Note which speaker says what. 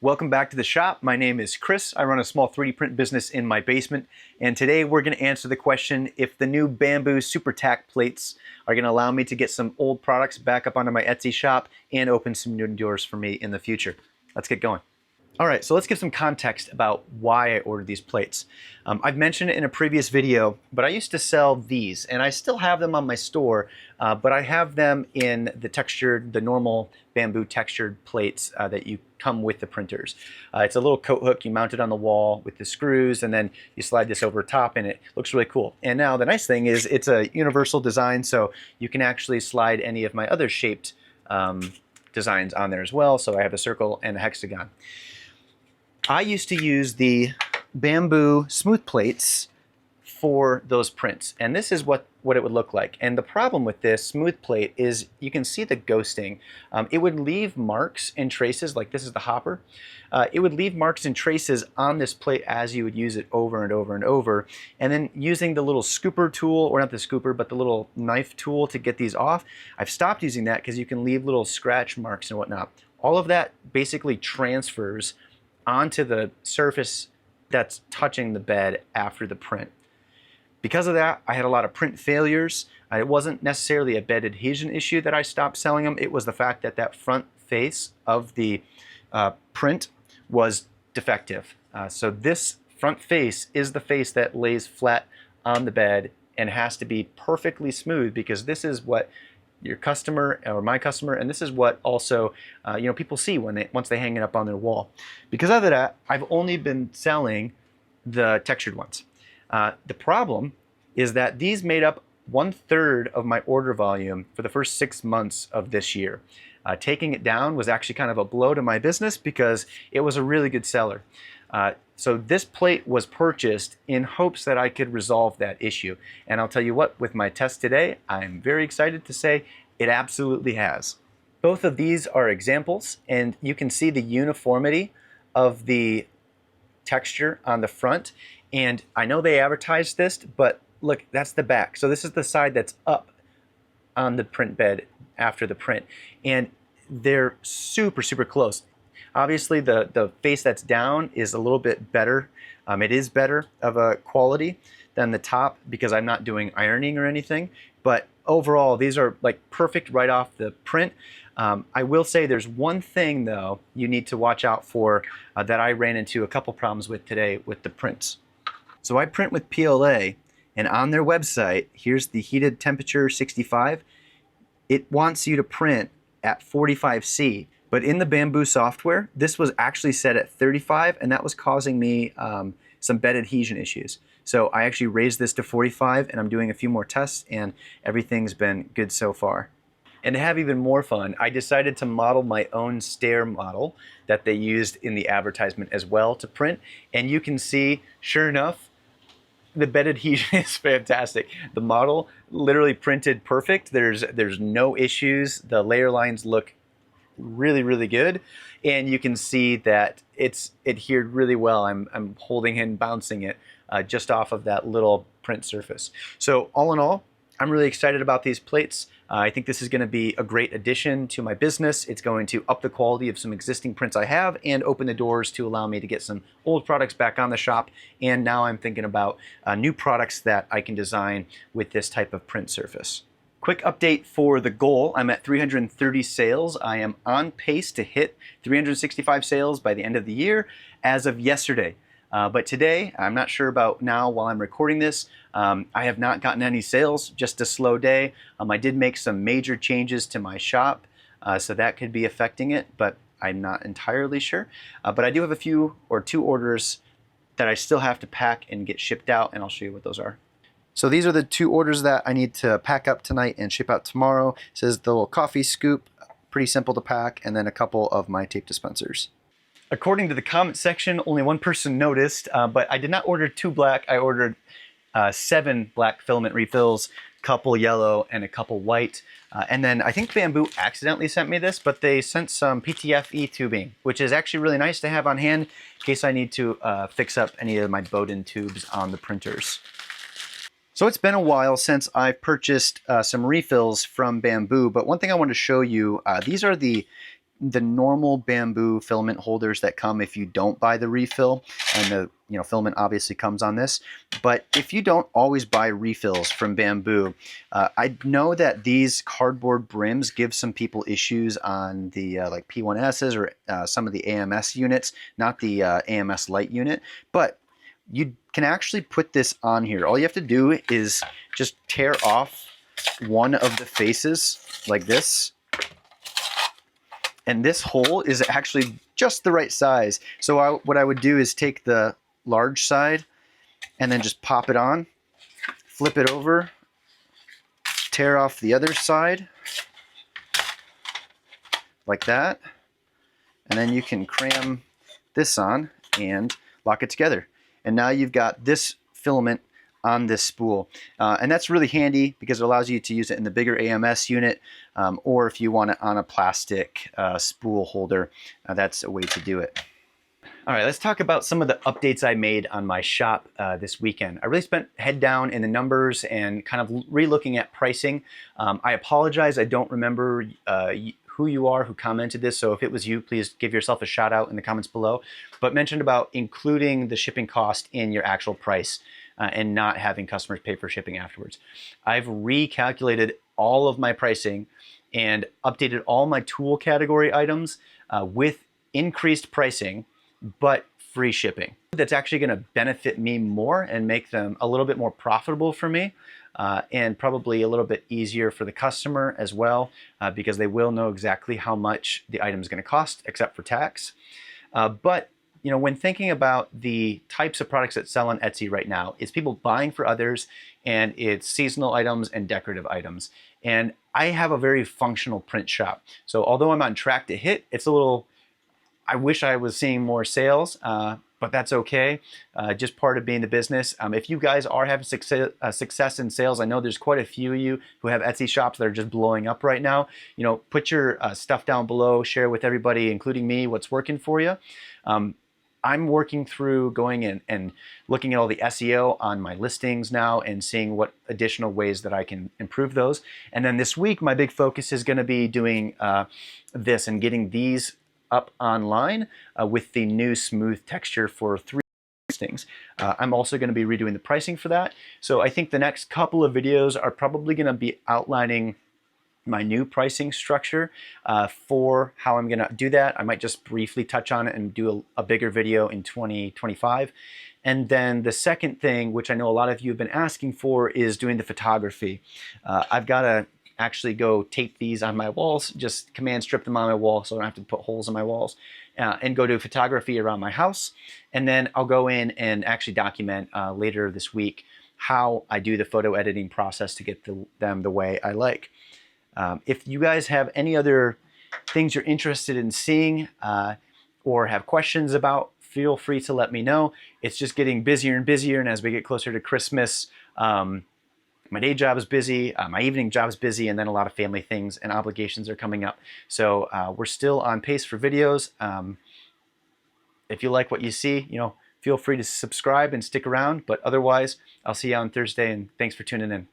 Speaker 1: Welcome back to the shop. My name is Chris. I run a small 3D print business in my basement, and today we're going to answer the question if the new Bambu Supertack plates are going to allow me to get some old products back up onto my Etsy shop and open some new doors for me in the future. Let's get going. All right, so let's give some context about why I ordered these plates. I've mentioned it in a previous video, but I used to sell these, and I still have them on my store, but I have them in the normal bamboo textured plates that you come with the printers. It's a little coat hook you mount it on the wall with the screws, and then you slide this over top, and it looks really cool. And now the nice thing is it's a universal design, so you can actually slide any of my other shaped designs on there as well. So I have a circle and a hexagon. I used to use the Bambu smooth plates for those prints, and this is what it would look like. And the problem with this smooth plate is you can see the ghosting. It would leave marks and traces, like this is the hopper. It would leave marks and traces on this plate as you would use it over and over and over. And then using the little scooper tool, or not the scooper, but the little knife tool to get these off, I've stopped using that because you can leave little scratch marks and whatnot. All of that basically transfers onto the surface that's touching the bed after the print. Because of that, I had a lot of print failures. It wasn't necessarily a bed adhesion issue that I stopped selling them. It was the fact that that front face of the print was defective. So this front face is the face that lays flat on the bed and has to be perfectly smooth, because this is what your customer or my customer, and this is what also people see once they hang it up on their wall. Because of that, I've only been selling the textured ones. The problem is that these made up 1/3 of my order volume for the first 6 months of this year. Taking it down was actually kind of a blow to my business because it was a really good seller. So this plate was purchased in hopes that I could resolve that issue. And I'll tell you what, with my test today, I'm very excited to say it absolutely has. Both of these are examples, and you can see the uniformity of the texture on the front. And I know they advertised this, but look, that's the back. So this is the side that's up on the print bed after the print. And they're super, super close. Obviously, the face that's down is a little bit better. It is better of a quality than the top because I'm not doing ironing or anything. But overall, these are like perfect right off the print. I will say there's one thing, though, you need to watch out for that I ran into a couple problems with today with the prints. So I print with PLA, and on their website, here's the heated temperature 65. It wants you to print at 45°C. But in the Bambu software, this was actually set at 35, and that was causing me some bed adhesion issues. So I actually raised this to 45, and I'm doing a few more tests, and everything's been good so far. And to have even more fun, I decided to model my own stair model that they used in the advertisement as well to print. And you can see, sure enough, the bed adhesion is fantastic. The model literally printed perfect. There's no issues. The layer lines look really, really good, and you can see that it's adhered really well. I'm holding and bouncing it just off of that little print surface. So all in all, I'm really excited about these plates. I think this is going to be a great addition to my business. It's going to up the quality of some existing prints I have and open the doors to allow me to get some old products back on the shop. And now I'm thinking about new products that I can design with this type of print surface. Quick update for the goal. I'm at 330 sales. I am on pace to hit 365 sales by the end of the year as of yesterday. But today, I'm not sure about now while I'm recording this, I have not gotten any sales, just a slow day. I did make some major changes to my shop, so that could be affecting it, but I'm not entirely sure. But I do have a few or 2 orders that I still have to pack and get shipped out, and I'll show you what those are. So these are the 2 orders that I need to pack up tonight and ship out tomorrow. It says the little coffee scoop, pretty simple to pack, and then a couple of my tape dispensers. According to the comment section, only 1 person noticed, but I did not order 2 black. I ordered 7 black filament refills, couple yellow and a couple white. And then I think Bambu accidentally sent me this, but they sent some PTFE tubing, which is actually really nice to have on hand in case I need to fix up any of my Bowden tubes on the printers. So it's been a while since I've purchased some refills from Bambu, but one thing I want to show you, these are the the normal Bambu filament holders that come if you don't buy the refill, and the filament obviously comes on this. But if you don't always buy refills from Bambu, I know that these cardboard brims give some people issues on the like P1Ss or some of the AMS units, not the AMS Lite unit, but you can actually put this on here. All you have to do is just tear off one of the faces like this, and this hole is actually just the right size. So what I would do is take the large side and then just pop it on, flip it over, tear off the other side like that, and then you can cram this on and lock it together. And now you've got this filament on this spool. And that's really handy because it allows you to use it in the bigger AMS unit, or if you want it on a plastic spool holder, that's a way to do it. All right, let's talk about some of the updates I made on my shop this weekend. I really spent head down in the numbers and kind of re-looking at pricing. I apologize, I don't remember who you are who commented this, so if it was you, please give yourself a shout out in the comments below. But mentioned about including the shipping cost in your actual price and not having customers pay for shipping afterwards. I've recalculated all of my pricing and updated all my tool category items with increased pricing, but free shipping. That's actually going to benefit me more and make them a little bit more profitable for me, and probably a little bit easier for the customer as well, because they will know exactly how much the item is going to cost, except for tax. But when thinking about the types of products that sell on Etsy right now, it's people buying for others, and it's seasonal items and decorative items. And I have a very functional print shop. So although I'm on track to hit, it's a little, I wish I was seeing more sales, but that's okay. Just part of being the business. If you guys are having success in sales, I know there's quite a few of you who have Etsy shops that are just blowing up right now. Put your stuff down below, share with everybody, including me, what's working for you. I'm working through going in and looking at all the SEO on my listings now and seeing what additional ways that I can improve those. And then this week, my big focus is going to be doing this and getting these up online with the new smooth texture for 3 listings. I'm also going to be redoing the pricing for that. So I think the next couple of videos are probably going to be outlining my new pricing structure for how I'm going to do that. I might just briefly touch on it and do a bigger video in 2025. And then the second thing, which I know a lot of you have been asking for, is doing the photography. I've got to actually go tape these on my walls, just command strip them on my wall so I don't have to put holes in my walls, and go do photography around my house. And then I'll go in and actually document later this week how I do the photo editing process to get them the way I like. If you guys have any other things you're interested in seeing or have questions about, feel free to let me know. It's just getting busier and busier, and as we get closer to Christmas, my day job is busy, my evening job is busy, and then a lot of family things and obligations are coming up. So we're still on pace for videos. If you like what you see, feel free to subscribe and stick around. But otherwise, I'll see you on Thursday, and thanks for tuning in.